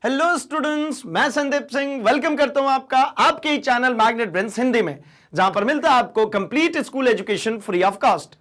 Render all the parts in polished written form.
Hello students, मैं Sandeep Singh welcome करता हूं आपका आपके ही चैनल मैग्नेट ब्रेन्स हिंदी में, जहां पर मिलता है आपको complete school education free of cost.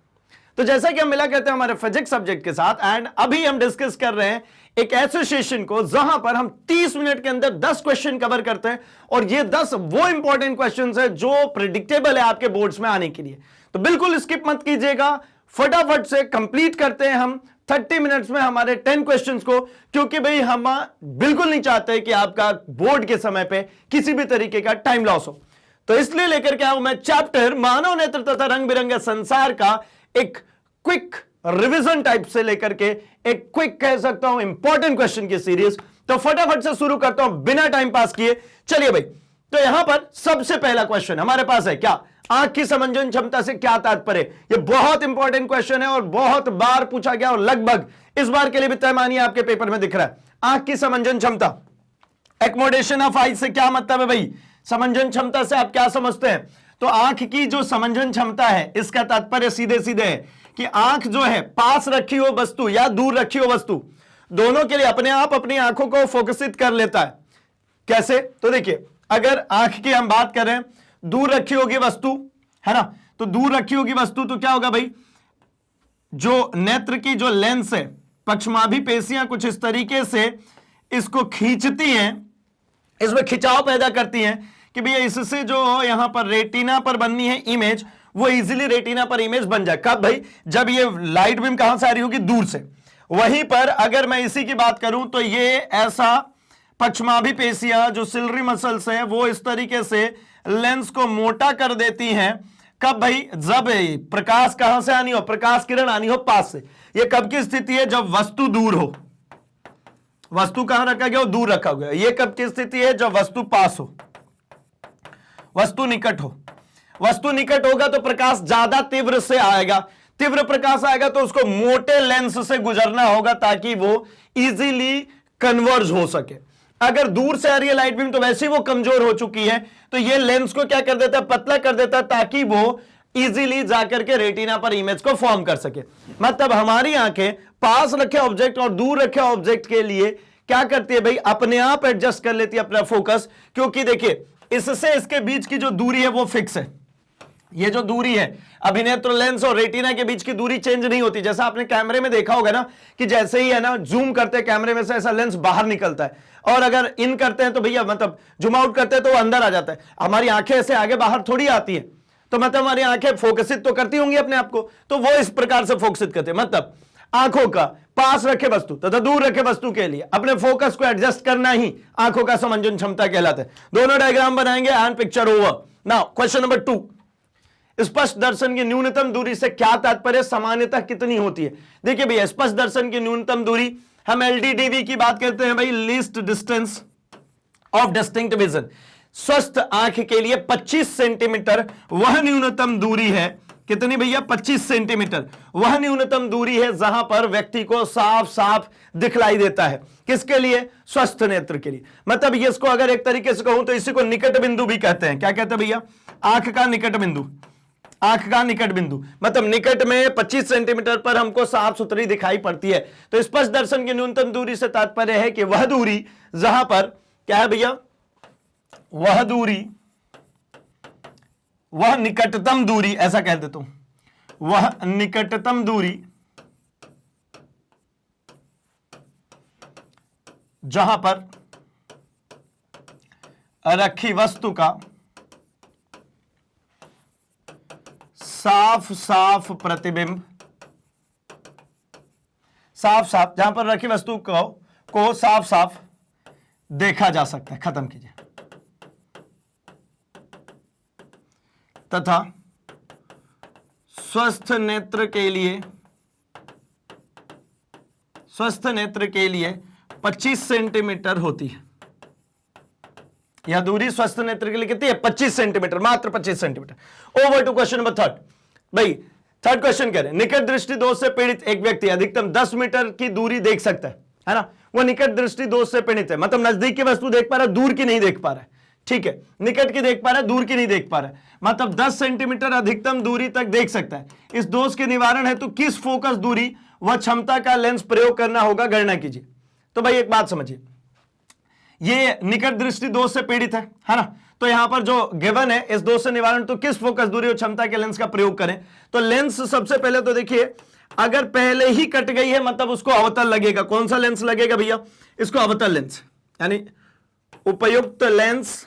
तो जैसा कि हम मिला करते हैं हमारे फिजिक्स सब्जेक्ट के साथ, एंड अभी हम डिस्कस कर रहे हैं एक एसोसिएशन को जहां पर हम 30 मिनट के अंदर 10 क्वेश्चन कवर करते हैं, और ये 10 वो इंपॉर्टेंट क्वेश्चंस है जो प्रिडिक्टेबल है आपके बोर्ड्स में आने के लिए। तो बिल्कुल स्किप मत कीजिएगा, फटाफट से कंप्लीट करते हैं हम 30 मिनट्स में हमारे 10 क्वेश्चंस को, क्योंकि भाई हम बिल्कुल नहीं चाहते कि आपका बोर्ड के समय पे किसी भी तरीके का टाइम लॉस हो। तो इसलिए लेकर के आऊं मैं चैप्टर मानव नेत्र तथा रंग बिरंगे संसार का एक क्विक रिवीजन टाइप से लेकर के एक क्विक कह सकता हूं इंपॉर्टेंट क्वेश्चन की सीरीज। तो फटाफट से शुरू करता हूं बिना टाइम पास किए। चलिए भाई, तो यहां पर सबसे पहला क्वेश्चन हमारे पास है, क्या आंख की समंजन क्षमता से क्या तात्पर्य। ये बहुत इंपॉर्टेंट क्वेश्चन है और बहुत बार पूछा गया, और लगभग इस बार के लिए भी तय मानिए आपके पेपर में दिख रहा है। आंख की समंजन क्षमता, एक्मोडेशन ऑफ आई से क्या मतलब है भाई, समंजन क्षमता से आप क्या समझते हैं। तो आंख की जो समंजन क्षमता है, इसका तात्पर्य सीधे सीधे है कि आंख जो है पास रखी हो वस्तु या दूर रखी हो वस्तु, दोनों के लिए अपने आप अपनी आंखों को फोकसित कर लेता है। कैसे, तो देखिए, अगर आंख की हम बात करें, दूर रखी होगी वस्तु, है ना, तो दूर रखी होगी वस्तु तो क्या होगा भाई, जो नेत्र की जो लेंस है, पक्षमाभी पेशियां कुछ इस तरीके से इसको खींचती हैं, इसमें खिंचाव पैदा करती हैं कि भैया इससे जो यहां पर रेटिना पर बननी है इमेज, वो इजीली रेटिना पर इमेज बन जाए। कब भाई, जब ये लाइट बीम कहां से आ रही होगी, दूर से। वहीं पर अगर मैं इसी की बात करूं तो ये ऐसा पक्षमाभी पेशियां जो सिलरी मसल्स है वो इस तरीके से लेंस को मोटा कर देती हैं। कब भाई, जब प्रकाश कहां से आनी हो, प्रकाश किरण आनी हो पास से। ये कब की स्थिति है, जब वस्तु दूर हो। वस्तु कहां रखा गया हो, दूर रखा गया। ये कब की स्थिति है, जब वस्तु पास हो, वस्तु निकट हो। वस्तु निकट होगा तो प्रकाश ज्यादा तीव्र से आएगा, तीव्र प्रकाश आएगा तो उसको मोटे लेंस से गुजरना होगा ताकि वो इजीली कन्वर्ज हो सके। अगर दूर से आ रही है लाइट बीम तो वैसे ही वो कमजोर हो चुकी है, तो ये लेंस को क्या कर देता है, पतला कर देता है ताकि वो इजीली जाकर के रेटिना पर इमेज को फॉर्म कर सके। मतलब हमारी आंखें पास रखे ऑब्जेक्ट और दूर रखे ऑब्जेक्ट के लिए क्या करती है भाई, अपने आप एडजस्ट कर लेती है अपना फोकस। क्योंकि देखिए, इससे इसके बीच की जो दूरी है वो फिक्स है। ये जो दूरी है अभिनेत्र लेंस और रेटिना के बीच की दूरी चेंज नहीं होती। जैसा आपने कैमरे में देखा होगा ना कि जैसे ही है ना जूम करते हैं कैमरे में से ऐसा लेंस बाहर निकलता है, और अगर इन करते हैं तो भैया मतलब जूम आउट करते हैं तो वो अंदर आ जाता है। हमारी आंखें ऐसे आगे बाहर थोड़ी आती है, तो मतलब हमारी आंखें फोकसित तो करती होंगी अपने आप को, तो वो इस प्रकार से फोकसित करते हैं। मतलब आंखों का पास रखे वस्तु तथा दूर रखे वस्तु के लिए अपने फोकस को एडजस्ट करना ही आंखों का समंजन क्षमता कहलाता है। दोनों डायग्राम बनाएंगे and picture over. Now question number 2, स्पष्ट दर्शन की न्यूनतम दूरी से क्या तात्पर्य, सामान्यतः कितनी होती है। देखिए भैया, स्पष्ट दर्शन की न्यूनतम दूरी हम एलडीडीवी की बात करते हैं भाई, least distance of distinct vision. स्वस्थ आंख के लिए 25 सेंटीमीटर वह न्यूनतम दूरी है। कितनी भैया, 25 सेंटीमीटर वह न्यूनतम दूरी है जहां पर व्यक्ति को साफ साफ दिखलाई देता है। किसके लिए, स्वस्थ नेत्र के लिए। मतलब ये इसको अगर एक तरीके से कहूं तो इसी को निकट बिंदु भी कहते हैं। क्या कहते हैं भैया, आंख का निकट बिंदु। आंख का निकट बिंदु मतलब निकट में 25 सेंटीमीटर पर हमको साफ सुथरी दिखाई पड़ती है। तो स्पष्ट दर्शन की न्यूनतम दूरी से तात्पर्य है कि वह दूरी जहां पर क्या है भैया, वह दूरी, वह निकटतम दूरी, ऐसा कह देता हूं, वह निकटतम दूरी जहां पर रखी वस्तु का साफ साफ प्रतिबिंब, साफ साफ जहां पर रखी वस्तु को साफ साफ देखा जा सकता है। खत्म कीजिए। तथा स्वस्थ नेत्र के लिए 25 सेंटीमीटर होती है। यह दूरी स्वस्थ नेत्र के लिए कितनी है, 25 सेंटीमीटर, मात्र 25 centimetre. Over to question number 3 भाई। थर्ड क्वेश्चन कह रहे हैं, निकट दृष्टि दोष से पीड़ित एक व्यक्ति अधिकतम 10 मीटर की दूरी देख सकता है ना। वो निकट दृष्टि दोष से पीड़ित है, मतलब नजदीक की वस्तु देख पा रहा है, दूर की नहीं देख पा रहा है। ठीक है, निकट की देख पा रहा है, दूर की नहीं देख पा रहा है, मतलब 10 सेंटीमीटर अधिकतम दूरी तक देख सकता है। इस दोष के निवारण हेतु किस फोकस दूरी व क्षमता का लेंस प्रयोग करना होगा, गणना कीजिए। तो भाई एक बात समझिए, ये निकट दृष्टि दोष से पीड़ित है ना। तो यहां पर जो गिवन है इस दोष से निवारण, तो किस फोकस दूरी और क्षमता के लेंस का प्रयोग करें? तो लेंस सबसे पहले तो देखिए, अगर पहले ही कट गई है मतलब उसको अवतल लगेगा। कौन सा लेंस लगेगा भैया? इसको अवतल लेंस, यानी उपयुक्त लेंस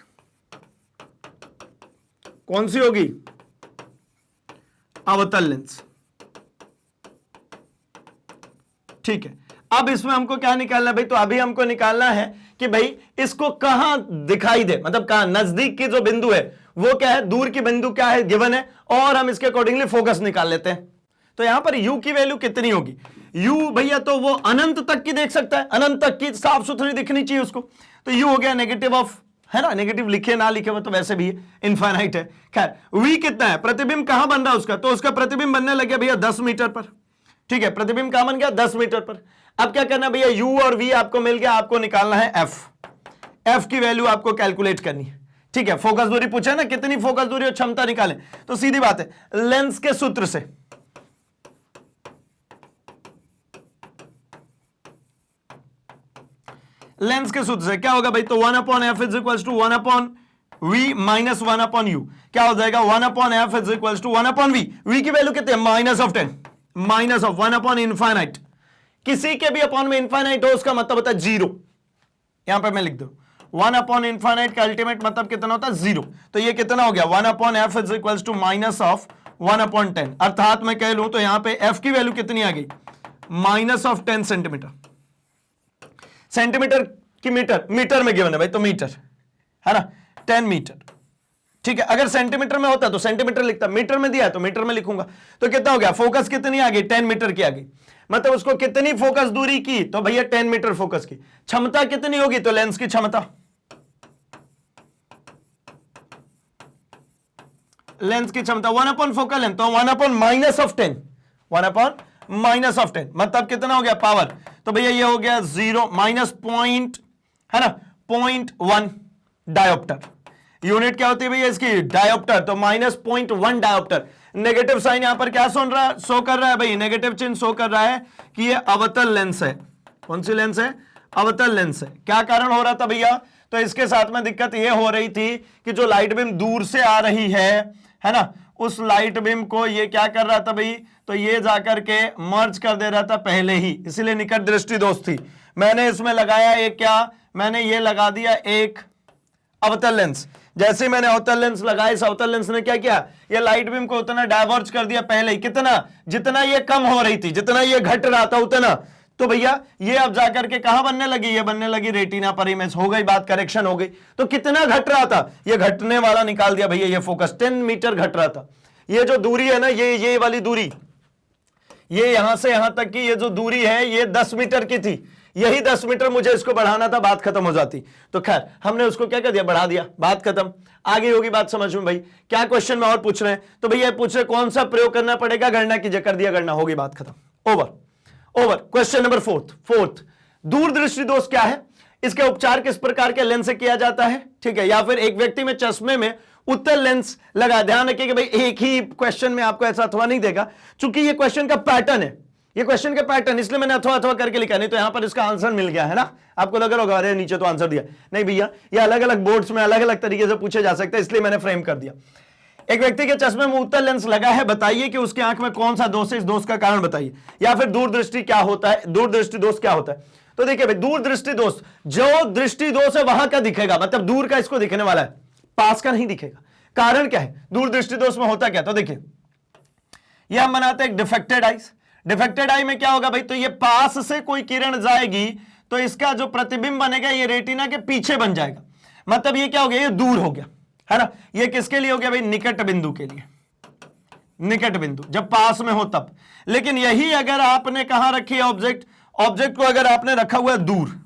कौन सी होगी? अवतल लेंस। ठीक है, अब इसमें हमको क्या निकालना है भाई? तो अभी हमको निकालना है कि भाई इसको कहां दिखाई दे, मतलब कहां नजदीक की जो बिंदु है वो क्या है, दूर की बिंदु क्या है, गिवन है, और हम इसके अकॉर्डिंगली फोकस निकाल लेते हैं। तो यहां पर u की वैल्यू कितनी होगी? u भैया तो वो अनंत तक की देख सकता है, अनंत तक की साफ सुथरी दिखनी चाहिए उसको। तो u हो गया नेगेटिव ऑफ, है ना, नेगेटिव लिखे ना लिखे वो तो वैसे भी इनफाइनाइट है। खैर v कितना है? प्रतिबिंब कहां बन रहा है उसका? तो उसका प्रतिबिंब बनने लगे भैया 10 मीटर पर। ठीक है, प्रतिबिंब कहां बन गया? 10 मीटर पर। अब क्या करना भैया, u और v आपको मिल गया, आपको निकालना है f की वैल्यू आपको कैलकुलेट करनी है। ठीक है, फोकस दूरी पूछा ना, कितनी फोकस दूरी और क्षमता निकालें? तो सीधी बात है, लेंस के सूत्र से, लेंस के सूत्र से क्या होगा भाई? तो 1/f is equal to 1/v minus 1/u। क्या हो जाएगा? 1/f is equal to 1/v। v की वैल्यू कितनी है? -10, माइनस ऑफ 1/इनफाइनाइट। किसी के भी अपॉन में इनफाइनाइट हो उसका मतलब होता है 0। यहां पे मैं लिख दूं 1/इनफाइनाइट का अल्टीमेट मतलब कितना होता है? 0। तो ये कितना हो गया? 1/f is equal to minus of 1/10। अर्थात मैं कह लूं तो यहां पे f की वैल्यू कितनी आ गई? -10 सेंटीमीटर। सेंटीमीटर की मीटर, मीटर में गिवन है भाई, तो मीटर है ना, 10 मीटर। ठीक है, अगर सेंटीमीटर में होता तो सेंटीमीटर लिखता, मीटर में दिया है तो मीटर में लिखूंगा। तो कितना हो गया? फोकस कितनी आ गई? 10 मीटर की आ गई। मतलब उसको कितनी फोकस दूरी की? तो भैया 10 मीटर फोकस की। क्षमता कितनी होगी? तो लेंस की क्षमता, लेंस की क्षमता 1/फोकल लेंथ, तो 1/-10, 1/-10 मतलब कितना हो गया? पावर। तो भैया ये हो गया 0 माइनस पॉइंट, है ना, 0.1 डायोप्टर। यूनिट क्या होती है भैया इसकी? डायोप्टर। तो -0.1 डायोप्टर। नेगेटिव साइन यहां पर क्या शो कर रहा है भाई? नेगेटिव चिन्ह शो कर रहा है कि ये अवतल लेंस है। कौन सी लेंस है? अवतल लेंस है। क्या कारण हो रहा था भैया? तो इसके साथ में दिक्कत ये हो रही थी कि जो लाइट बीम दूर से आ रही है ना, उस लाइट बीम को ये क्या कर रहा था भाई? तो ये जाकर के मर्ज कर दे रहा था पहले ही, इसलिए निकट दृष्टि दोष थी। मैंने इसमें लगाया एक, क्या मैंने ये लगा दिया एक अवतल लेंस। जैसे मैंने अवतल लेंस लगाया, इस अवतल लेंस ने क्या किया? ये लाइट बीम को उतना डाइवर्ज कर दिया पहले ही, कितना? जितना ये कम हो रही थी, जितना ये घट रहा था उतना। तो भैया ये अब जाकर के कहां बनने लगी? ये बनने लगी रेटिना पर इमेज। हो गई बात, करेक्शन हो गई। तो कितना घट रहा था? ये घटने वाला निकाल दिया भैया, ये फोकस 10 मीटर घट रहा था। ये जो दूरी है ना, ये वाली दूरी, ये यहां से यहां तक की ये जो दूरी है ये 10 मीटर की थी। यही 10 मीटर मुझे इसको बढ़ाना था, बात खत्म हो जाती। तो खैर हमने उसको क्या कर दिया? बढ़ा दिया, बात खत्म। आगे होगी बात समझ में भाई। क्या क्वेश्चन में और पूछ रहे हैं? तो भैया पूछ रहे कौन सा प्रयोग करना पड़ेगा? गणना कीजिए। कर दिया गणना, होगी बात खत्म। ओवर। क्वेश्चन नंबर फोर्थ, दूरदृष्टि दोष क्या है? इसके उपचार किस प्रकार के लेंस से किया जाता है? ठीक है, या फिर एक व्यक्ति में चश्मे में उत्तल लेंस लगा। ध्यान रखिए कि भाई एक ही क्वेश्चन में आपको ऐसा अथवा नहीं देगा, चूंकि ये क्वेश्चन का पैटर्न है, ये क्वेश्चन का पैटर्न, इसलिए मैंने अथवा अथवा करके लिखा। नहीं तो यहां पर इसका आंसर मिल गया है ना, आपको लग रहा होगा अरे नीचे तो आंसर दिया। नहीं भैया, ये अलग अलग बोर्ड्स में अलग अलग तरीके से पूछे जा सकते हैं, इसलिए मैंने फ्रेम कर दिया। एक व्यक्ति के चश्मे में उत्तल लेंस लगा है, बताइए कि उसकी आंख में कौन सा दोष है, इस दोष का कारण बताइए। या फिर दूरदृष्टि क्या होता है? दूरदृष्टि दोष क्या होता है? तो देखिए भाई, दूरदृष्टि दोष, जो दृष्टि दोष है वहां का दिखेगा, मतलब दूर का इसको दिखने वाला है, पास का नहीं दिखेगा। कारण क्या है? दूरदृष्टि दोष में होता क्या? तो देखिए यह हम बनाते हैं एक डिफेक्टेड आईज। डिफेक्टेड आई में क्या होगा भाई? तो ये पास से कोई किरण जाएगी तो इसका जो प्रतिबिंब बनेगा ये रेटिना के पीछे बन जाएगा। मतलब ये क्या हो गया? ये दूर हो गया, है ना। ये किसके लिए हो गया भाई? निकट बिंदु के लिए। निकट बिंदु जब पास में हो तब। लेकिन यही अगर आपने कहां रखी है ऑब्जेक्ट, ऑब्जेक्ट को अगर आपने रखा हुआ है दूर,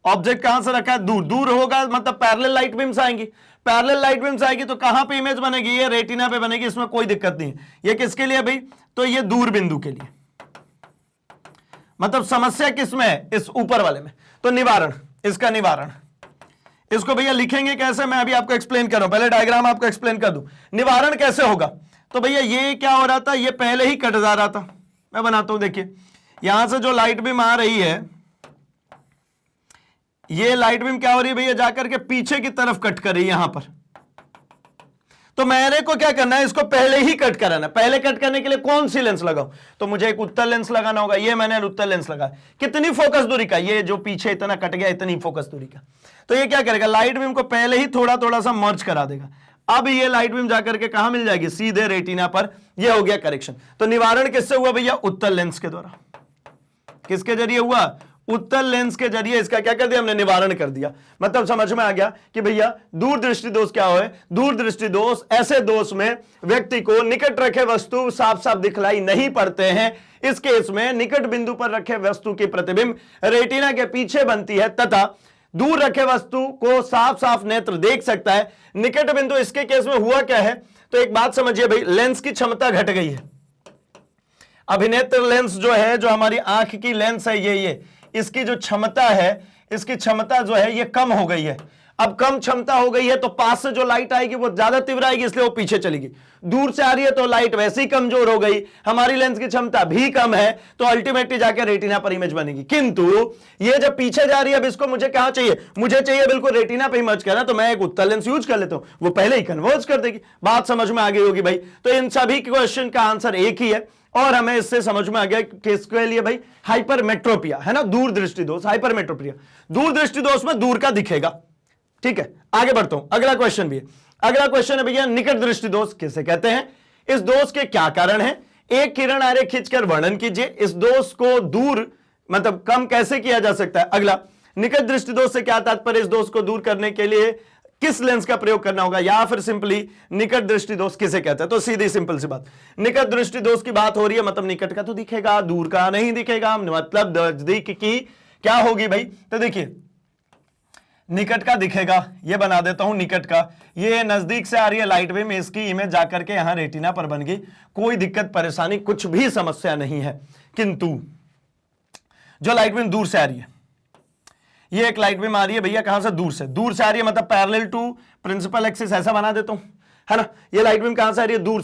ऑब्जेक्ट कहां से रखा है? दूर। दूर होगा मतलब पैरेलल लाइट बीम्स आएंगी, पैरेलल लाइट बीम्स आएगी तो कहां पे इमेज बनेगी? ये रेटिना पे बनेगी, इसमें कोई दिक्कत नहीं है। ये किसके लिए भाई? तो ये दूर बिंदु के लिए। मतलब समस्या किसमें है? इस ऊपर वाले में। तो निवारण, इसका निवारण, इसको भैया लिखेंगे कैसे? मैं अभी आपको एक्सप्लेन कर रहा हूं, पहले डायग्राम आपको एक्सप्लेन कर दूं। निवारण कैसे होगा? तो भैया ये क्या हो रहा था? ये पहले ही कट जा रहा था। मैं बनाता हूं, देखिए यहां से जो लाइट बीम आ रही है, ये लाइट बीम क्या हो रही है भैया, जाकर के पीछे की तरफ कट कर रही है यहां पर। तो मेरे को क्या करना है, इसको पहले ही कट कराना। पहले कट करने के लिए कौन सी लेंस लगाऊं, तो मुझे एक उत्तल लेंस लगाना होगा। ये मैंने उत्तल लेंस लगा, कितनी फोकस दूरी का, ये जो पीछे इतना कट गया इतनी फोकस दूरी का। तो ये क्या करेगा, लाइट बीम को पहले ही थोड़ा थोड़ा सा मर्ज करा देगा। अब ये लाइट बीम जाकर के कहां मिल जाएगी, सीधे रेटिना पर। ये हो गया करेक्शन। तो निवारण किससे हुआ भैया, उत्तल लेंस के द्वारा। किसके जरिए हुआ, उत्तल लेंस के जरिए इसका क्या कर दिया हमने, निवारण कर दिया। मतलब समझ में आ गया कि भैया दूरदृष्टि दोष क्या है। दूरदृष्टि दोष ऐसे दोष में व्यक्ति को निकट रखे वस्तु साफ साफ दिखलाई नहीं पड़ते हैं। इस केस में निकट बिंदु पर रखे वस्तु की प्रतिबिंब रेटिना के पीछे बनती है तथा दूर रखे वस्तु को साफ साफ नेत्र देख सकता है। निकट बिंदु, इसके केस में हुआ क्या है, तो एक बात समझिए भाई, लेंस की क्षमता घट गई है। अभिनेत्र लेंस जो है, जो हमारी आंख की लेंस है, ये इसकी जो क्षमता है, इसकी क्षमता जो है ये कम हो गई है। अब कम क्षमता हो गई है तो पास से जो लाइट आएगी वो ज्यादा तीव्र आएगी, इसलिए वो पीछे चलेगी। दूर से आ रही है तो लाइट वैसे ही कमजोर हो गई, हमारी लेंस की क्षमता भी कम है, तो अल्टीमेटली जाकर रेटिना पर इमेज बनेगी। किंतु ये जब पीछे जा रही है, अब इसको मुझे कहां चाहिए, मुझे चाहिए बिल्कुल रेटिना पर इमेज करना, तो मैं एक उत्तल लेंस यूज कर लेता हूं, वो पहले ही कन्वर्ज कर देगी। बात समझ में आ गई होगी भाई। तो इन सभी क्वेश्चन का आंसर एक ही है, और हमें इससे समझ में आ गया किसके लिए भाई, हाइपरमेट्रोपिया है ना, दूरदृष्टि दोष, हाइपरमेट्रोपिया। दूरदृष्टि दोष में दूर का दिखेगा। ठीक है, आगे बढ़ता हूं, अगला क्वेश्चन भी है। अगला क्वेश्चन है भैया, निकट दृष्टि दोष किसे कहते हैं, इस दोष के क्या कारण है, एक किरण आरे खींचकर वर्णन कीजिए। इस दोष को दूर मतलब कम कैसे किया जा सकता है। अगला, निकट दृष्टि दोष से क्या तात्पर्य, इस दोष को दूर करने के लिए किस लेंस का प्रयोग करना होगा, या फिर सिंपली निकट दृष्टि दोष किसे कहते हैं। तो सीधी सिंपल सी बात, निकट दृष्टि दोष की बात हो रही है, मतलब निकट का तो दिखेगा, दूर का नहीं दिखेगा, मतलब नजदीक की क्या होगी भाई। तो देखिए, निकट का दिखेगा, ये बना देता हूं निकट का, ये नजदीक से आ रही है लाइट बीम, इसकी इमेज जाकर के यहां रेटिना पर बन गई, कोई दिक्कत परेशानी कुछ भी समस्या नहीं है। किंतु जो लाइट बीम दूर से आ रही है, ये एक लाइट बीम आ रही है भैया कहां से, दूर से आ रही है, मतलब पैरेलल टू प्रिंसिपल एक्सिस, ऐसा बना देता हूं, है ना। ये लाइट बीम कहां से आ रही है, दूर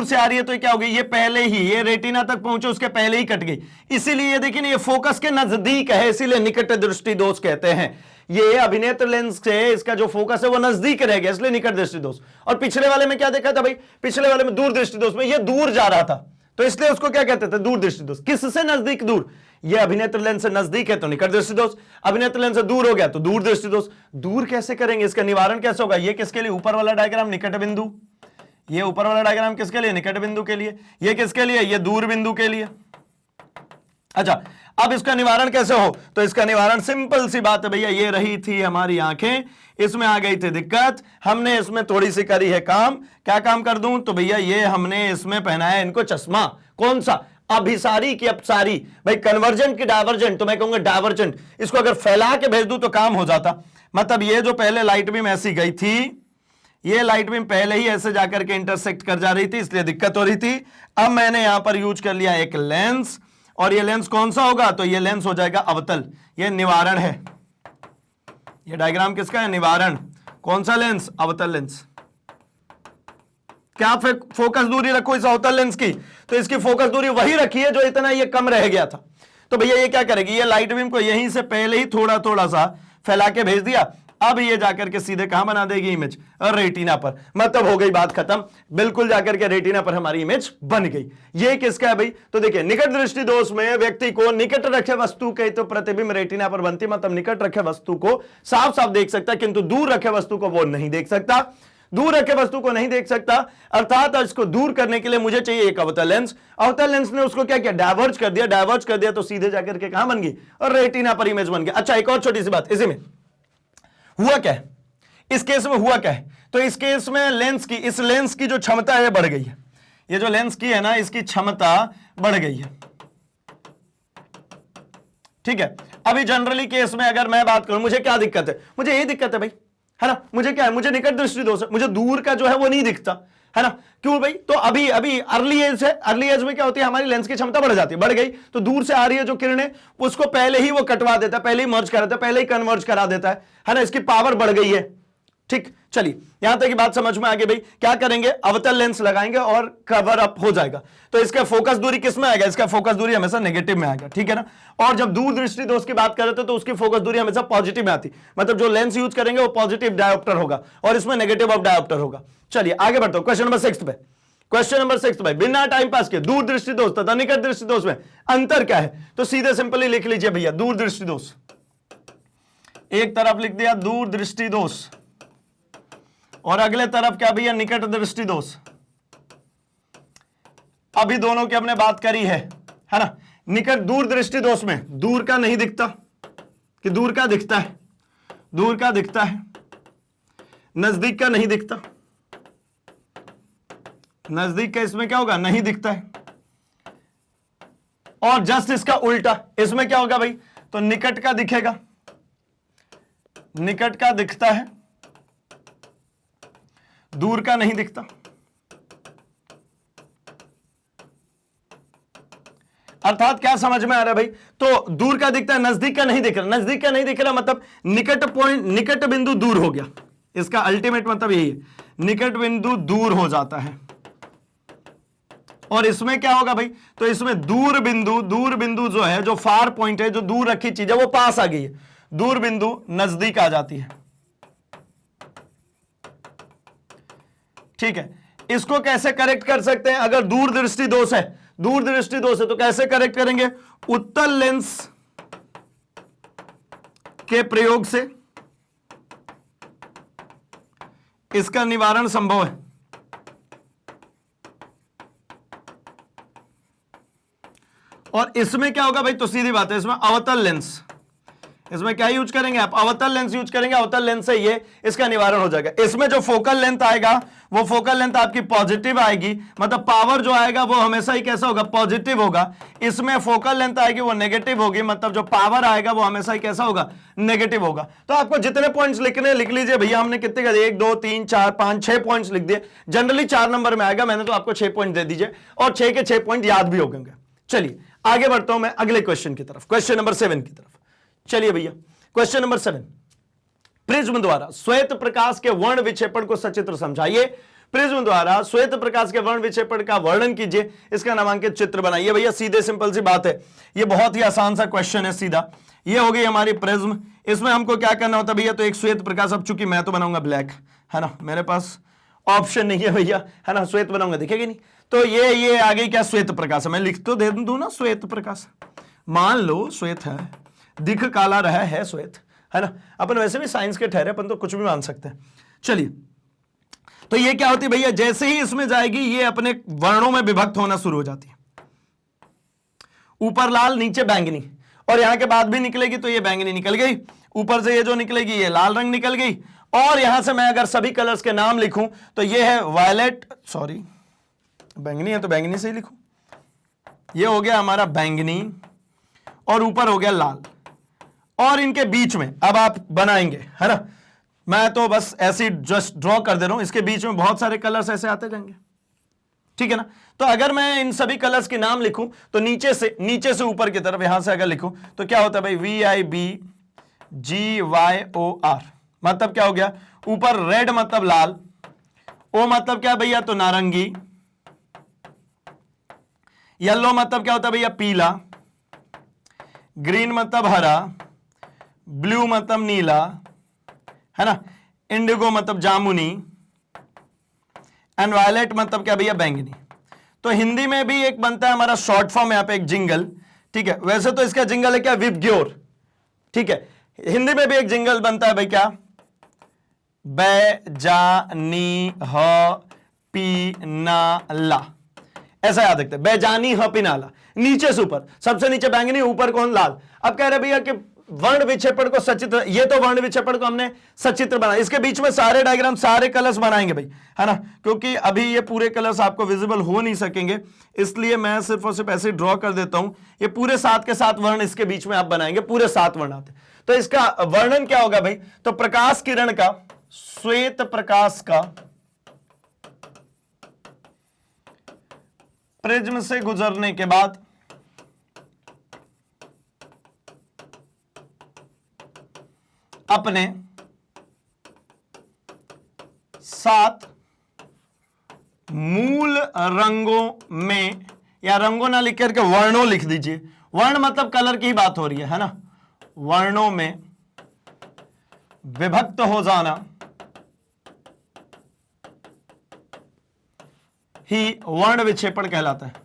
से आ रही है, तो ये क्या हो गई, ये पहले ही ये रेटिना तक पहुंचे उसके पहले ही कट गई, इसीलिए ये देखिए ये फोकस के नजदीक है, इसीलिए निकट दृष्टि दोष कहते हैं। ये अभिनेत्र लेंस से इसका जो फोकस है वो नजदीक रह गया, इसलिए निकट दृष्टि दोष। और पिछले वाले में क्या देखा था भाई, पिछले वाले में दूर दृष्टि दोष में ये दूर जा रहा था, तो इसलिए उसको क्या कहते थे, दूर दृष्टि दोष। किससे नजदीक, दूर, ये अभिनेत्र लेंस से नजदीक है तो निकट दृष्टि दोष, अभिनेत्र लेंस से दूर हो गया तो दूर दृष्टि दोष। दूर कैसे करेंगे, इसका निवारण कैसे होगा, ये किसके लिए, ऊपर वाला डायग्राम निकट बिंदु, ये ऊपर वाला डायग्राम किसके लिए, निकट बिंदु के लिए, ये किसके लिए, ये दूर बिंदु के लिए। अच्छा, अब इसका निवारण कैसे हो, तो इसका निवारण सिंपल सी बात है भैया, ये रही थी हमारी आंखें, इसमें आ गई थी दिक्कत, हमने इसमें थोड़ी सी करी है काम। क्या काम कर दूं, तो भैया ये हमने इसमें पहनाया इनको चश्मा, कौन सा, अभिसारी की अपसारी, भाई कन्वर्जेंट की डाइवर्जेंट, तो मैं कहूंगा डाइवर्जेंट, इसको अगर फैला के भेज दूं तो काम हो जाता। मतलब ये जो पहले लाइट बीम ऐसी गई थी, ये लाइट बीम पहले ही ऐसे जाकर के इंटरसेक्ट कर जा रही थी, इसलिए दिक्कत हो रही थी। अब मैंने यहां पर यूज कर लिया एक लेंस, और ये लेंस कौन सा होगा, तो ये लेंस हो जाएगा अवतल, ये निवारण है। ये डायग्राम किसका है, निवारण, कौन सा लेंस, अवतल लेंस। क्या फोकस दूरी रखो इस अवतल लेंस की, तो इसकी फोकस दूरी वही रखी है जो इतना ये कम रह गया था। तो भैया ये क्या करेगी, ये लाइट बीम को यहीं से पहले ही थोड़ा थोड़ा सा फैला के भेज दिया, अब ये जाकर के सीधे कहां बना देगी इमेज, रेटिना पर। मतलब हो गई बात खत्म, बिल्कुल जाकर के रेटिना पर हमारी इमेज बन गई। ये किसका है भाई, तो देखिए निकट दृष्टि दोष में व्यक्ति को निकट रखे वस्तु के तो प्रतिबिंब रेटिना पर बनती, मतलब निकट रखे वस्तु को साफ साफ देख सकता, किंतु दूर रखे वस्तु को वो नहीं देख सकता, दूर रखे वस्तु को नहीं देख सकता, अर्थात इसको दूर करने के लिए मुझे चाहिए एक अवतल लेंस। अवतल लेंस ने उसको क्या किया, डाइवर्ज कर दिया, डाइवर्ज कर दिया तो सीधे जाकर के कहां बन गई, और रेटिना पर इमेज बन गया। अच्छा, एक और छोटी सी बात, इसी में हुआ क्या है, इस केस में हुआ क्या है, तो इस केस में लेंस की, इस लेंस की जो क्षमता है बढ़ गई है, ये जो लेंस की है ना, इसकी क्षमता बढ़ गई है। ठीक है, अभी जनरली केस में अगर मैं बात करूं, मुझे क्या दिक्कत है, मुझे यही दिक्कत है भाई, है ना, मुझे क्या है, मुझे निकट दृष्टि दोष है, मुझे दूर का जो है वो नहीं दिखता, है ना। क्यों भाई, तो अभी अर्ली एज है, अर्ली एज में क्या होती है, हमारी लेंस की क्षमता बढ़ जाती है, बढ़ गई तो दूर से आ रही है जो किरणें, उसको पहले ही वो कटवा देता है, पहले ही मर्ज करा देता है, पहले ही कन्वर्ज करा देता है ना, इसकी पावर बढ़ गई है, ठीक, चलिए यहां तक की बात समझ में आ गई भाई। क्या करेंगे, अवतल लेंस लगाएंगे और कवर अप हो जाएगा। तो इसका फोकस दूरी किस में आएगा, इसका फोकस दूरी हमेशा नेगेटिव में आएगा, ठीक है ना। और जब दूर दृष्टि दोष की बात करें तो उसकी फोकस दूरी हमेशा पॉजिटिव में आती, मतलब जो लेंस यूज करेंगे वो पॉजिटिव डायोप्टर होगा और इसमें नेगेटिव ऑफ डायोप्टर होगा। चलिए आगे बढ़ते हो क्वेश्चन नंबर 6 पे। क्वेश्चन नंबर 6 भाई, बिना टाइम पास के दूर दृष्टि दोष तथा निकट दृष्टि दोष में अंतर क्या है। तो सीधे सिंपली लिख लीजिए भैया, दूर दृष्टि दोष एक तरफ लिख दिया दूर दृष्टि दोष, और अगले तरफ क्या भैया, निकट दृष्टि दोष। अभी दोनों की हमने बात करी है ना। निकट दूर दृष्टि दोष में दूर का नहीं दिखता कि दूर का दिखता है, दूर का दिखता है, नजदीक का नहीं दिखता, नजदीक का इसमें क्या होगा, नहीं दिखता है। और जस्ट इसका उल्टा, इसमें क्या होगा भाई, तो निकट का दिखेगा, निकट का दिखता है, दूर का नहीं दिखता। अर्थात क्या समझ में आ रहा है भाई, तो दूर का दिखता है, नजदीक का नहीं दिख रहा, नजदीक का नहीं दिख रहा मतलब निकट पॉइंट, निकट बिंदु दूर हो गया। इसका अल्टीमेट मतलब यही है, निकट बिंदु दूर हो जाता है। और इसमें क्या होगा भाई, तो इसमें दूर बिंदु जो है, जो फार पॉइंट है, जो दूर रखी चीज है वो पास आ गई है, दूर बिंदु नजदीक आ जाती है। ठीक है, इसको कैसे करेक्ट कर सकते हैं, अगर दूर दृष्टि दोष है, दूर दृष्टि दोष है तो कैसे करेक्ट करेंगे, उत्तल लेंस के प्रयोग से इसका निवारण संभव है। और इसमें क्या होगा भाई, तो सीधी बात है, इसमें अवतल लेंस, इसमें क्या यूज करेंगे आप, अवतल लेंस यूज करेंगे, अवतल लेंस से ये इसका निवारण हो जाएगा। इसमें जो फोकल लेंथ आएगा वो फोकल लेंथ आपकी पॉजिटिव आएगी, मतलब पावर जो आएगा वो हमेशा ही कैसा होगा, पॉजिटिव होगा। इसमें फोकल लेंथ आएगी वो नेगेटिव होगी, मतलब जो पावर आएगा वो हमेशा ही कैसा होगा, नेगेटिव होगा। तो आपको जितने पॉइंट्स लिखने लिख लीजिए भैया, हमने कितने कर दिए, 1 2 3 4 5 6 पॉइंट्स लिख दिए। जनरली 4 नंबर में आएगा, मैंने तो आपको 6 पॉइंट दे दीजिए और 6 के 6 पॉइंट याद भी हो गए। चलिए आगे बढ़ता हूं मैं अगले क्वेश्चन की तरफ, क्वेश्चन नंबर 7 की तरफ। चलिए भैया क्वेश्चन नंबर 7, प्रिज्म द्वारा श्वेत प्रकाश के वर्ण विक्षेपण को सचित्र समझाइए। प्रिज्म द्वारा श्वेत प्रकाश के वर्ण विक्षेपण का वर्णन कीजिए, इसका नामांकित चित्र बनाइए। भैया सीधे सिंपल सी बात है, ये बहुत ही आसान सा क्वेश्चन है। सीधा ये हो गई हमारी प्रिज्म, इसमें हमको क्या करना होता है भैया, तो एक श्वेत प्रकाश, अब चूंकि मैं तो बनाऊंगा ब्लैक, है ना, मेरे पास ऑप्शन नहीं है भैया, है ना, श्वेत बनाऊंगा दिखेगी नहीं, तो ये आ गई क्या, श्वेत प्रकाश। मैं लिख तो दे दूं ना श्वेत प्रकाश, मान लो श्वेत है, दिख काला रहा है श्वेत, है ना। अपन वैसे भी साइंस के ठहरे, अपन तो कुछ भी मान सकते हैं। चलिए, तो ये क्या होती है भैया, जैसे ही इसमें जाएगी ये अपने वर्णों में विभक्त होना शुरू हो जाती है, ऊपर लाल नीचे बैंगनी, और यहां के बाद भी निकलेगी तो ये बैंगनी निकल गई, ऊपर से ये जो निकलेगी ये लाल रंग निकल गई। और यहां से मैं अगर सभी कलर्स के नाम लिखूं तो ये है वायलेट, सॉरी बैंगनी है तो बैंगनी से ही लिखूं, ये हो गया हमारा बैंगनी और ऊपर हो गया लाल। और इनके बीच में अब आप बनाएंगे, है ना, मैं तो बस ऐसे जस्ट ड्रॉ कर दे रहा हूं, इसके बीच में बहुत सारे कलर्स ऐसे आते जाएंगे, ठीक है ना। तो अगर मैं इन सभी कलर्स के नाम लिखूं तो नीचे से ऊपर की तरफ यहां से अगर लिखूं तो क्या होता है भाई, VIBGYOR, मतलब क्या हो गया, ऊपर रेड मतलब लाल, ओ मतलब क्या भैया, तो नारंगी, येलो मतलब क्या होता है भैया, पीला, ग्रीन मतलब हरा, ब्लू मतलब नीला, है ना, इंडिगो मतलब जामुनी, एंड वायलेट मतलब क्या भैया, बैंगनी। तो हिंदी में भी एक बनता है हमारा शॉर्ट फॉर्म यहां पे एक जिंगल, ठीक है, वैसे तो इसका जिंगल है क्या, विबग्योर, ठीक है, हिंदी में भी एक जिंगल बनता है भाई क्या, बैजानी ह पीनाला, ऐसा याद रखते हैं, बैजानी ह पीनाला, नीचे से ऊपर, सबसे नीचे बैंगनी, ऊपर कौन, लाल। अब कह रहे भैया कि वर्ण विक्षेपण को सचित्र, ये तो वर्ण विक्षेपण को हमने सचित्र बनाया, इसके बीच में सारे डायग्राम सारे कलर्स बनाएंगे भाई, है ना, क्योंकि अभी ये पूरे कलर्स आपको विजिबल हो नहीं सकेंगे, इसलिए मैं सिर्फ और सिर्फ ऐसे ड्रॉ कर देता हूं। ये पूरे 7 के 7 वर्ण इसके बीच में आप बनाएंगे, पूरे 7 वर्ण आते। तो इसका वर्णन क्या होगा भाई, तो प्रकाश किरण का, श्वेत प्रकाश का प्रिज्म से गुजरने के बाद अपने 7 मूल रंगों में, या रंगों ना लिख करके वर्णों लिख दीजिए, वर्ण मतलब कलर की बात हो रही है ना, वर्णों में विभक्त हो जाना ही वर्ण विक्षेपण कहलाता है।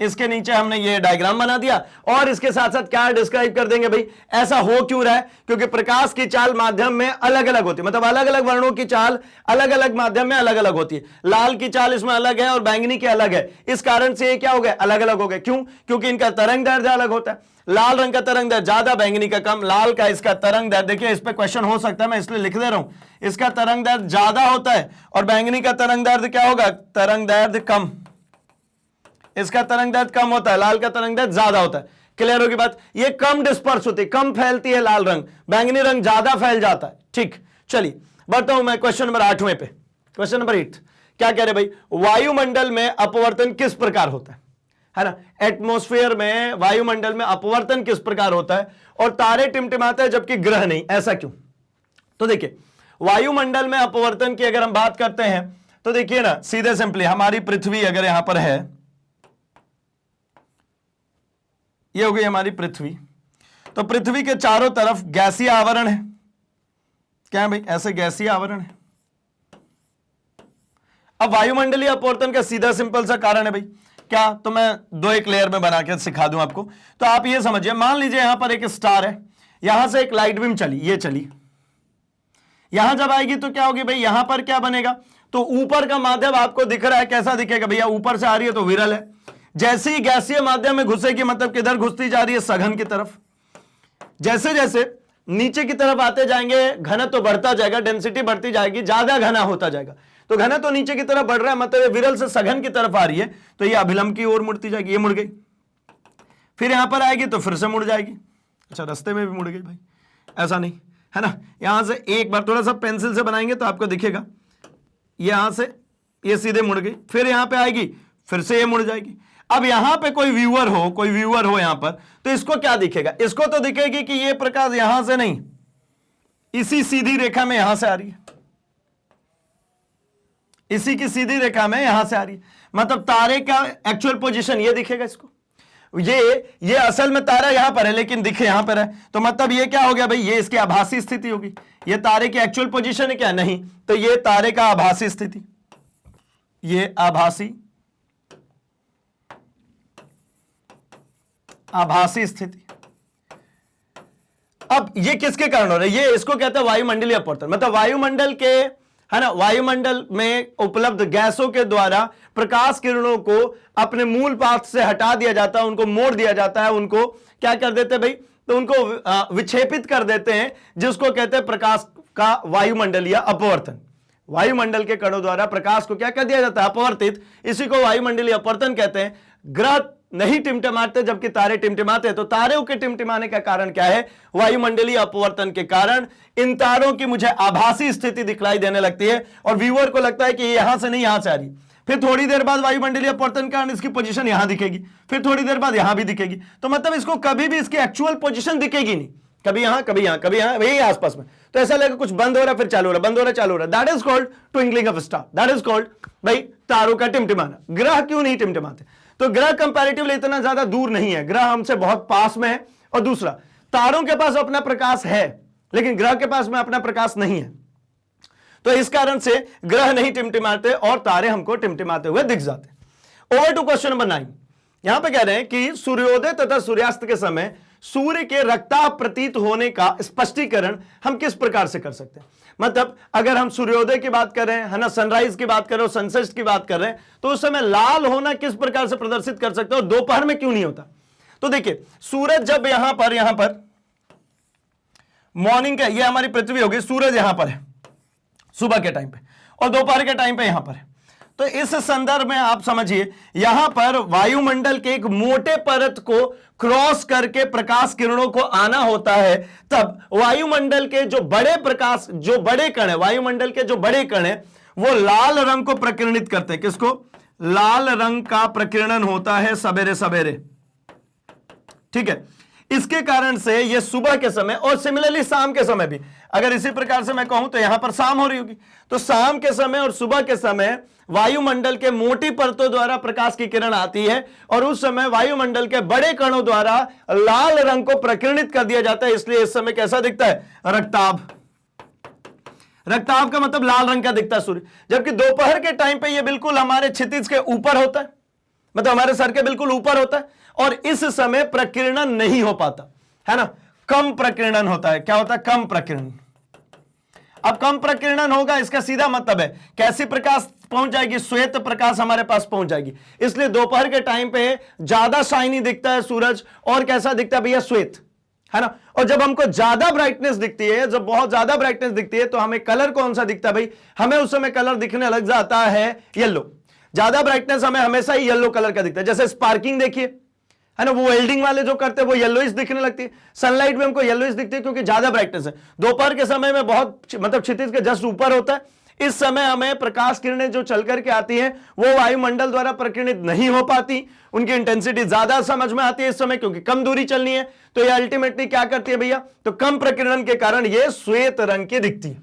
इसके नीचे हमने ये डायग्राम बना दिया और इसके साथ साथ क्या डिस्क्राइब कर देंगे भाई, ऐसा हो क्यों रहा है, क्योंकि प्रकाश की चाल माध्यम में अलग अलग होती है, मतलब अलग अलग वर्णों की चाल अलग अलग माध्यम में अलग अलग होती है। लाल की चाल इसमें अलग है और बैंगनी की अलग है, इस कारण से ये क्या हो गए, अलग अलग हो गए। क्यों? क्योंकि इनका तरंग दैर्ध्य अलग होता है, लाल रंग का तरंग दैर्ध्य ज्यादा, बैंगनी का कम। लाल का इसका तरंग दैर्ध्य, देखिए इस पे क्वेश्चन हो सकता है, मैं इसलिए लिख दे रहा हूं, इसका तरंग दैर्ध्य ज्यादा होता है और बैंगनी का तरंग दैर्ध्य क्या होगा, तरंग दैर्ध्य कम। इसका तरंग दैर्ध्य कम होता है, लाल का तरंग दैर्ध्य ज्यादा होता है। क्लियर होगी बात? ये कम डिस्पर्स होती है, कम फैलती है लाल रंग, बैंगनी रंग ज्यादा फैल जाता है। ठीक, चलिए बढ़ता हूं मैं क्वेश्चन नंबर 8वें पे। क्वेश्चन नंबर 8 क्या कह रहे भाई, वायुमंडल में अपवर्तन किस प्रकार होता है ना, एटमॉस्फेयर में वायुमंडल में अपवर्तन किस प्रकार होता है और तारे टिमटिमाते हैं जबकि ग्रह नहीं, ऐसा क्यों? तो देखिए वायुमंडल में अपवर्तन की अगर हम बात करते हैं तो देखिए ना, सीधे सिंपली हमारी पृथ्वी अगर यहां पर है, ये हो गई हमारी पृथ्वी, तो पृथ्वी के चारों तरफ गैसीय आवरण है। क्या है भाई, ऐसे गैसीय आवरण है। अब वायुमंडलीय अपवर्तन का सीधा सिंपल सा कारण है भाई क्या, तो मैं दो एक लेयर में बना के सिखा दूं आपको। तो आप ये समझिए, मान लीजिए यहां पर एक स्टार है, यहां से एक लाइट बीम चली, ये चली, यहां जब आएगी तो क्या होगी भाई, यहां पर क्या बनेगा, तो ऊपर का माध्यम आपको दिख रहा है, कैसा दिखेगा भैया, ऊपर से आ रही है तो विरल है। जैसे ही गैसीय माध्यम में घुसेगी, मतलब किधर घुसती जा रही है, सघन की तरफ। जैसे जैसे नीचे की तरफ आते जाएंगे घनत्व तो बढ़ता जाएगा, डेंसिटी बढ़ती जाएगी, ज्यादा घना होता जाएगा। तो घनत्व तो नीचे की तरफ बढ़ रहा है, मतलब विरल से सघन की तरफ आ रही है, तो ये अभिलंब की ओर मुड़ती जाएगी, ये मुड़ गई, फिर यहां पर आएगी तो फिर से मुड़ जाएगी। अच्छा, रास्ते में भी मुड़ गई भाई, ऐसा नहीं है ना, यहां से एक बार थोड़ा सा पेंसिल से बनाएंगे तो आपको दिखेगा, यहां से ये सीधे मुड़ गई, फिर यहां पे आएगी, फिर से ये मुड़ जाएगी। अब यहां पे कोई व्यूअर हो यहां पर, तो इसको क्या दिखेगा, इसको तो दिखेगी कि ये प्रकाश यहां से नहीं, इसी सीधी रेखा में यहां से आ रही है, इसी की सीधी रेखा में यहां से आ रही है, मतलब तारे का एक्चुअल पोजीशन ये दिखेगा इसको। ये असल में तारा यहां पर है लेकिन दिखे यहां पर है, तो मतलब ये क्या हो गया भाई, ये इसकी आभासी स्थिति होगी। ये तारे की एक्चुअल पोजीशन है क्या, नहीं, तो ये तारे का आभासी स्थिति, ये आभासी स्थिति। अब ये किसके कारण हो रहा है, ये इसको कहते हैं वायुमंडलीय अपवर्तन, मतलब वायुमंडल के, है ना, वायुमंडल में उपलब्ध गैसों के द्वारा प्रकाश किरणों को अपने मूल पाथ से हटा दिया जाता है, उनको मोड़ दिया जाता है, उनको क्या कर देते हैं भाई, तो उनको विक्षेपित कर देते हैं, जिसको कहते हैं प्रकाश का वायुमंडलीय अपवर्तन। वायुमंडल के कणों द्वारा प्रकाश को क्या कर दिया जाता है, अपवर्तित, इसी को वायुमंडलीय अपवर्तन कहते हैं। ग्रह नहीं टिमटिमाते जबकि तारे टिमटिमाते, तो तारों के टिमटिमाने का कारण क्या है, वायुमंडलीय अपवर्तन के कारण इन तारों की मुझे आभासी स्थिति दिखलाई देने लगती है और व्यूअर को लगता है कि ये यहां से नहीं यहां से आ रही। फिर थोड़ी देर बाद वायुमंडलीय अपवर्तन के कारण इसकी पोजीशन यहां दिखेगी, फिर थोड़ी देर बाद यहां भी दिखेगी, तो मतलब इसको कभी भी इसकी एक्चुअल पोजीशन दिखेगी नहीं, कभी यहां कभी यहां कभी यहां, वही आसपास में। तो ऐसा लगेगा कुछ बंद हो रहा है फिर चालू हो रहा है, बंद हो रहा है चालू हो रहा है। That is called twinkling of star, that is called भाई तारों का टिमटिमाना। ग्रह क्यों नहीं टिमटिमाते, तो ग्रह कंपैरेटिवली इतना ज्यादा दूर नहीं है, ग्रह हमसे बहुत पास में है, और दूसरा तारों के पास अपना प्रकाश है लेकिन ग्रह के पास में अपना प्रकाश नहीं है, तो इस कारण से ग्रह नहीं टिमटिमाते और तारे हमको टिमटिमाते हुए दिख जाते। Over to question number 9। यहां पे कह रहे हैं कि सूर्योदय तथा सूर्यास्त के समय सूर्य के रक्ताभ प्रतीत होने का स्पष्टीकरण हम किस प्रकार से कर सकते हैं, मतलब अगर हम सूर्योदय की बात कर रहे हैं, है ना, सनराइज की बात कर रहे हो, सनसेट की बात कर रहे हैं, तो उस समय लाल होना किस प्रकार से प्रदर्शित कर सकते हैं और दोपहर में क्यों नहीं होता। तो देखिए सूरज जब यहां पर मॉर्निंग का, ये हमारी पृथ्वी होगी, सूरज यहां पर है सुबह के टाइम पे और दोपहर के टाइम पे यहां पर है, तो इस संदर्भ में आप समझिए यहां पर वायुमंडल के एक मोटे परत को क्रॉस करके प्रकाश किरणों को आना होता है, तब वायुमंडल के जो बड़े प्रकाश, जो बड़े कण है, वायुमंडल के जो बड़े कण है वो लाल रंग को प्रकिरणित करते हैं। किसको, लाल रंग का प्रकीर्णन होता है सवेरे सवेरे, ठीक है। इसके कारण से ये सुबह के समय और सिमिलरली शाम के समय भी, अगर इसी प्रकार से मैं कहूं तो यहां पर शाम हो रही होगी, तो शाम के समय और सुबह के समय वायुमंडल के मोटी परतों द्वारा प्रकाश की किरण आती है और उस समय वायुमंडल के बड़े कणों द्वारा लाल रंग को प्रकीर्णित कर दिया जाता है। इसलिए इस समय कैसा दिखता है? रक्ताभ। रक्ताभ का मतलब लाल रंग का दिखता है सूर्य। जबकि दोपहर के टाइम पे ये बिल्कुल हमारे क्षितिज के ऊपर होता है, मतलब हमारे सर के बिल्कुल ऊपर होता है और इस समय प्रकीर्णन नहीं हो पाता है ना, कम प्रकीर्णन होता है। क्या होता है? कम प्रकीर्णन। अब कम प्रकीर्णन होगा, इसका सीधा मतलब है कैसी प्रकाश पहुंच जाएगी? श्वेत प्रकाश हमारे पास पहुंच जाएगी। इसलिए दोपहर के टाइम पे ज्यादा शाइनी दिखता है सूरज और कैसा दिखता है भैया? श्वेत, है ना। और जब हमको ज्यादा ब्राइटनेस दिखती है, जब बहुत ज्यादा ब्राइटनेस दिखती है तो हमें कलर कौन सा दिखता है भाई? हमें उस समय कलर दिखने लग जाता है येलो। ज्यादा ब्राइटनेस हमें हमेशा ही येलो कलर का दिखता है। जैसे स्पार्किंग देखिए, है ना, वो वेल्डिंग वाले जो करते हैं वो येलोइश दिखने लगती है। सनलाइट में हमको येलोइश दिखती है क्योंकि ज्यादा ब्राइटनेस है। दोपहर के समय में बहुत मतलब क्षितिज के जस्ट ऊपर होता है। इस समय हमें प्रकाश किरणें जो चल करके आती हैं वो वायुमंडल द्वारा प्रकीर्णित नहीं हो पाती, उनकी इंटेंसिटी ज्यादा समझ में आती है इस समय क्योंकि कम दूरी चलनी है। तो ये अल्टीमेटली क्या करती है भैया? तो कम प्रकीर्णन के कारण ये श्वेत रंग की दिखती है।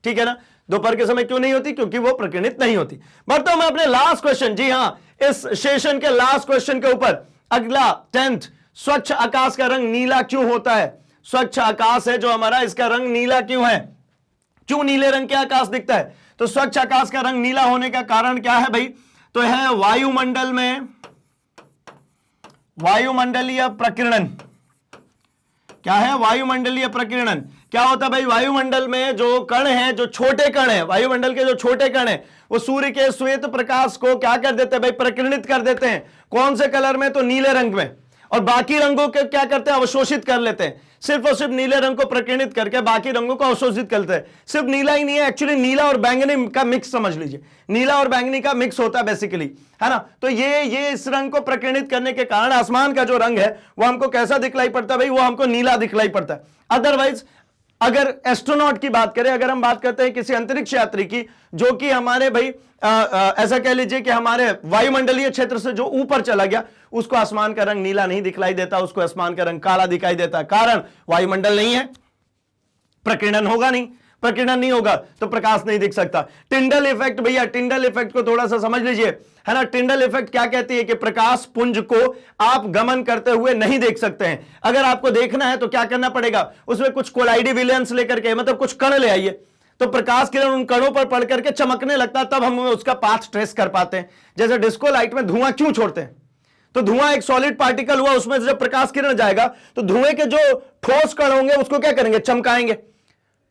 ठीक है ना। दोपहर के समय क्यों नहीं होती? क्योंकि वो प्रकीर्णित नहीं होती। बढ़ता हूं मैं अपने लास्ट क्वेश्चन, जी हां, इस सेशन के लास्ट क्वेश्चन के ऊपर। अगला 10th, स्वच्छ आकाश का रंग नीला क्यों होता है? स्वच्छ आकाश है जो हमारा, इसका रंग नीला क्यों है? क्यों नीले रंग के आकाश दिखता है? तो स्वच्छ आकाश का रंग नीला होने का कारण क्या है भाई? तो है वायुमंडल में वायुमंडलीय प्रकीर्णन। क्या है? वायुमंडलीय प्रकीर्णन। क्या होता है भाई? वायुमंडल में जो कण हैं, जो छोटे कण हैं, वायुमंडल के जो छोटे कण हैं, वो सूर्य के श्वेत प्रकाश को क्या कर देते हैं भाई? प्रकीर्णित कर देते हैं। कौन से कलर में? तो नीले रंग में। और बाकी रंगों के क्या करते हैं? अवशोषित कर लेते हैं। सिर्फ और सिर्फ नीले रंग को प्रकीर्णित करके बाकी रंगों को अवशोषित करते हैं। सिर्फ नीला ही नहीं है, एक्चुअली नीला और बैंगनी का मिक्स समझ लीजिए, नीला और बैंगनी का मिक्स होता है बेसिकली, है ना। तो ये इस रंग को प्रकीर्णित करने के कारण आसमान का जो रंग है वो हमको कैसा दिखलाई पड़ता है भाई? वो हमको नीला दिखलाई पड़ता है। अदरवाइज अगर एस्ट्रोनॉट की बात करें, अगर हम बात करते हैं किसी अंतरिक्ष यात्री की जो कि हमारे भाई ऐसा कह लीजिए कि हमारे वायुमंडलीय क्षेत्र से जो ऊपर चला गया, उसको आसमान का रंग नीला नहीं दिखलाई देता, उसको आसमान का रंग काला दिखाई देता है। कारण वायुमंडल नहीं है, प्रकीर्णन होगा नहीं, प्रकीर्णन नहीं होगा तो प्रकाश नहीं दिख सकता। टिंडल इफेक्ट भैया, टिंडल इफेक्ट को थोड़ा सा समझ लीजिए, है ना। टिंडल इफेक्ट क्या कहती है कि प्रकाश पुंज को आप गमन करते हुए नहीं देख सकते हैं। अगर आपको देखना है तो क्या करना पड़ेगा? उसमें कुछ कोलाइडी विलियंस लेकर के, मतलब कुछ कण ले आइए, तो प्रकाश किरण उन कणों पर पड़ करके चमकने लगता है, तब हम उसका पाथ ट्रेस कर पाते हैं। जैसे डिस्को लाइट में धुआं क्यों छोड़ते हैं? तो धुआं एक सॉलिड पार्टिकल हुआ, उसमें जब प्रकाश किरण जाएगा तो धुएं के जो ठोस कण होंगे उसको क्या करेंगे? चमकाएंगे।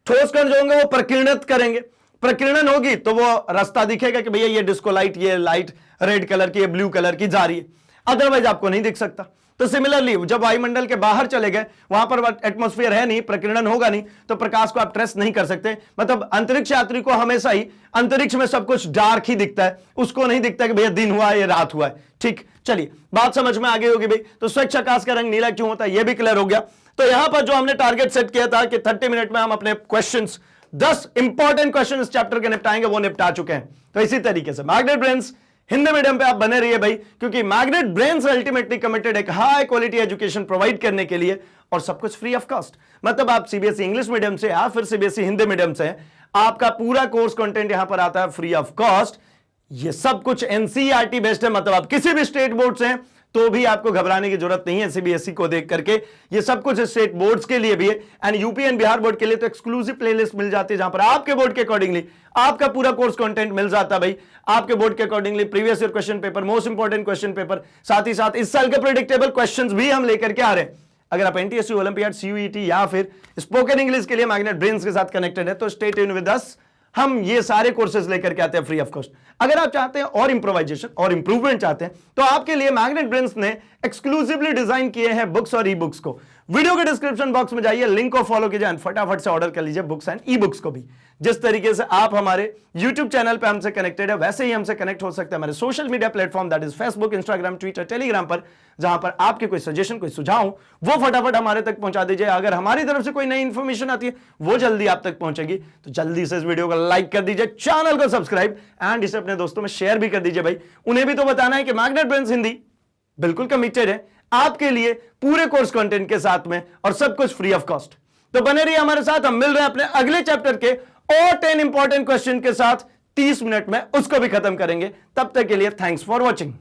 ठोस कण जो होंगे वो प्रकीर्णित करेंगे। प्रकीर्णन होगी तो वो रास्ता दिखेगा कि भैया ये डिस्को लाइट, ये लाइट रेड कलर की, ये ब्लू कलर की जा रही है, अदरवाइज आपको नहीं दिख सकता। तो सिमिलरली जब वायुमंडल के बाहर चले गए, वहां पर एटमॉस्फेयर है नहीं, प्रकीर्णन होगा नहीं, तो प्रकाश को आप ट्रेस नहीं कर सकते। मतलब अंतरिक्ष यात्री को हमेशा ही अंतरिक्ष में सब कुछ डार्क ही दिखता है, उसको नहीं दिखता कि भैया दिन हुआ है, ये रात हुआ है। ठीक, चलिए बात समझ में आ गई होगी भाई। तो स्वच्छ आकाश का रंग नीला क्यों होता है ये भी क्लियर हो गया। तो यहां पर जो हमने टारगेट सेट किया था कि 30 मिनट में हम अपने क्वेश्चंस 10 इंपॉर्टेंट क्वेश्चन इस चैप्टर के निपटाएंगे, वो निपटा चुके हैं। तो इसी तरीके से मैग्नेट ब्रेन्स हिंदी मीडियम पे आप बने रहिए भाई, क्योंकि मैग्नेट ब्रेन्स अल्टीमेटली कमिटेड एक हाई क्वालिटी एजुकेशन प्रोवाइड करने के लिए, और सब कुछ फ्री ऑफ कॉस्ट। मतलब आप सीबीएसई इंग्लिश मीडियम से या फिर सीबीएसई हिंदी मीडियम से, आपका पूरा कोर्स कंटेंट यहां पर आता है फ्री ऑफ कॉस्ट। ये सब कुछ एनसीईआरटी बेस्ड है, मतलब आप किसी भी स्टेट बोर्ड से हैं तो भी आपको घबराने की जरूरत नहीं है सीबीएसई को देख करके। ये सब कुछ स्टेट बोर्ड्स के लिए भी है, and UP and Bihar board के लिए तो एक्सक्लूसिव प्लेलिस्ट मिल जाती है जहां पर आपके बोर्ड के अकॉर्डिंगली आपका पूरा कोर्स कंटेंट मिल जाता है भाई। आपके बोर्ड के accordingly previous year question paper, most important question paper, साथ ही साथ इस साल के प्रेडिक्टेबल क्वेश्चंस भी हम लेकर के आ रहे हैं। अगर आप एनटीएससी, ओलंपियाड, सीयूईटी या फिर स्पोकन इंग्लिश के लिए मैग्नेट ब्रेन्स के साथ कनेक्टेड है तो स्टे ट्यून्ड विद अस। हम ये सारे कोर्सेज लेकर के आते हैं फ्री ऑफ कॉस्ट। अगर आप चाहते हैं और इंप्रोवाइजेशन और इंप्रूवमेंट चाहते हैं तो आपके लिए मैग्नेट ब्रेन्स ने एक्सक्लूसिवली डिजाइन किए हैं बुक्स और ई बुक्स को। वीडियो के डिस्क्रिप्शन बॉक्स में जाइए, लिंक को फॉलो कीजिए एंड फटाफट से ऑर्डर कर लीजिए बुक्स एंड ई बुक्स को भी। जिस तरीके से आप हमारे YouTube चैनल पे हमसे कनेक्टेड है, वैसे ही हमसे कनेक्ट हो सकते हैं हमारे social media platform, that is Facebook, Instagram, Twitter, Telegram पर, जहां पर आपके कोई सजेशन, कोई सुझाव वो फटाफट हमारे तक पहुंचा दीजिए। अगर हमारी तरफ से कोई नई इंफॉर्मेशन आती है वो जल्दी आप तक पहुंचेगी, तो जल्दी से इस वीडियो को लाइक कर दीजिए, चैनल को सब्सक्राइब एंड इसे अपने दोस्तों में शेयर भी कर दीजिए भाई। उन्हें भी तो बताना है कि मैग्नेट ब्रेन्स हिंदी बिल्कुल कमिटेड है आपके लिए पूरे कोर्स कंटेंट के साथ में और सब कुछ फ्री ऑफ कॉस्ट। तो बने रहिए हमारे साथ, हम मिल रहे हैं अपने अगले चैप्टर के और 10 इंपॉर्टेंट क्वेश्चन के साथ 30 मिनट में उसको भी खत्म करेंगे। तब तक के लिए थैंक्स फॉर वॉचिंग।